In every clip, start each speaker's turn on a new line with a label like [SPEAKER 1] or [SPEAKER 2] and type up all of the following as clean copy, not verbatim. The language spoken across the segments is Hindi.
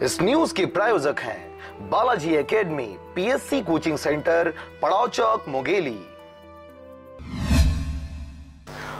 [SPEAKER 1] इस न्यूज के प्रायोजक हैं Balaji academy, PSC coaching centre, पड़ाव चौक, मुंगेली।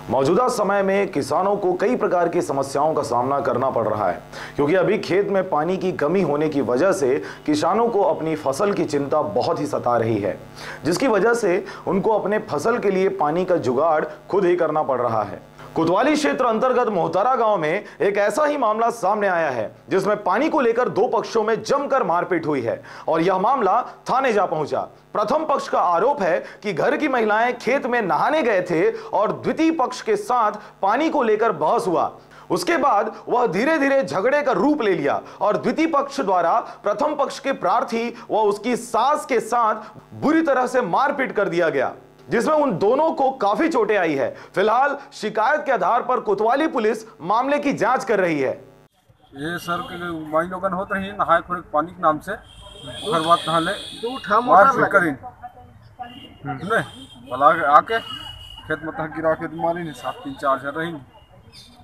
[SPEAKER 1] मौजूदा समय में किसानों को कई प्रकार की समस्याओं का सामना करना पड़ रहा है, क्योंकि अभी खेत में पानी की कमी होने की वजह से किसानों को अपनी फसल की चिंता बहुत ही सता रही है, जिसकी वजह से उनको अपने फसल के लिए पानी का जुगाड़ खुद ही करना पड़ रहा है। कोतवाली क्षेत्र अंतर्गत मोहतारा गांव में एक ऐसा ही मामला सामने आया है, जिसमें पानी को लेकर दो पक्षों में जमकर मारपीट हुई है और यह मामला थाने जा पहुंचा। प्रथम पक्ष का आरोप है कि घर की महिलाएं खेत में नहाने गए थे और द्वितीय पक्ष के साथ पानी को लेकर बहस हुआ। उसके बाद वह धीरे धीरे झगड़े का रूप ले लिया और द्वितीय पक्ष द्वारा प्रथम पक्ष के प्रार्थी व उसकी सास के साथ बुरी तरह से मारपीट कर दिया गया, जिसमें उन दोनों को काफी चोटें आई है। फिलहाल शिकायत के आधार पर कोतवाली पुलिस मामले की जांच कर रही है।
[SPEAKER 2] ये सर माई लोगन होते ही नहाए खुरे पानी के नाम से घर बात नहा ले मार करी भला आके खेत में तक गिरा के मारी नहीं 7-3-4 जन रही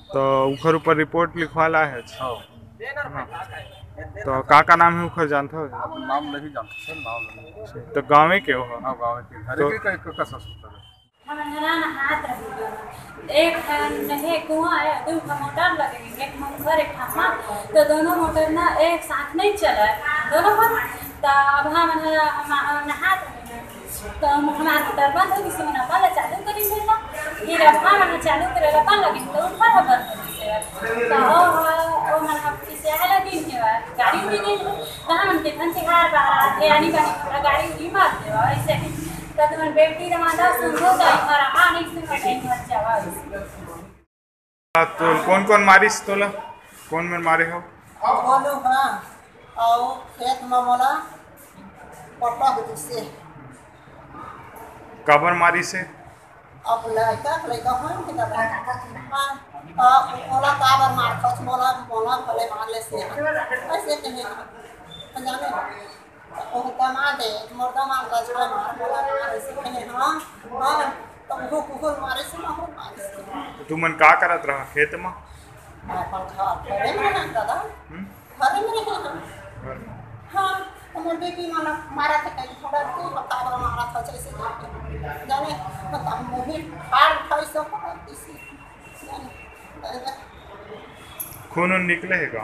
[SPEAKER 3] तो उखर ऊपर रिपोर्ट लिखवाला है। तो का नाम है उखर जानते हो?
[SPEAKER 2] नाम नहीं जानते सर, नाम नहीं।
[SPEAKER 3] तो गाँव के हो?
[SPEAKER 2] हाँ गाँव के घर के का ससुर
[SPEAKER 4] एक नहीं कुआं है, दो मोटर लगेगी, एक मोटर एक ठामा, तो दोनों मोटर ना एक साथ नहीं चला दोनों पर। तो अब हम नहा तो हमारा मोटर बंद हो, किसी ने पहले चालू करी देला, फिर अब हम चालू करे लगा लगी तो ऊपर है बंद तो ओ मन किसे है लगी है गाड़ी भी नहीं तो हम टिफिन से खा बाहर यानी गाड़ी भी मार देवा ऐसे तो तुम बेटी रमादा सुनो तो हमारा आने से कहीं मत जावा।
[SPEAKER 3] तो कौन मारिस तोला? कौन में मारे हो?
[SPEAKER 5] अब बोलो हां आओ खेत में मोला पप्पा को से
[SPEAKER 3] कबर मारी से
[SPEAKER 5] अब लड़का हम के हां ओला काबर मार खस मोला भले मार ले से ऐसे कहे जाने ओ कमा दे मोरदा मार ला छोड़ मार मोला मार ऐसे कहे हां तो वो कुकुर मारे से ना मारे।
[SPEAKER 3] तू मन का करत रहा खेत में?
[SPEAKER 5] पंखा घरे में रहता दादा, घरे में रहता हां हमर बेटी माना मारा था कहीं थोड़ा तो काबर मारा था जैसे जाने मतलब मोही हार खाई सब इसी जाने
[SPEAKER 3] खून निकले है का?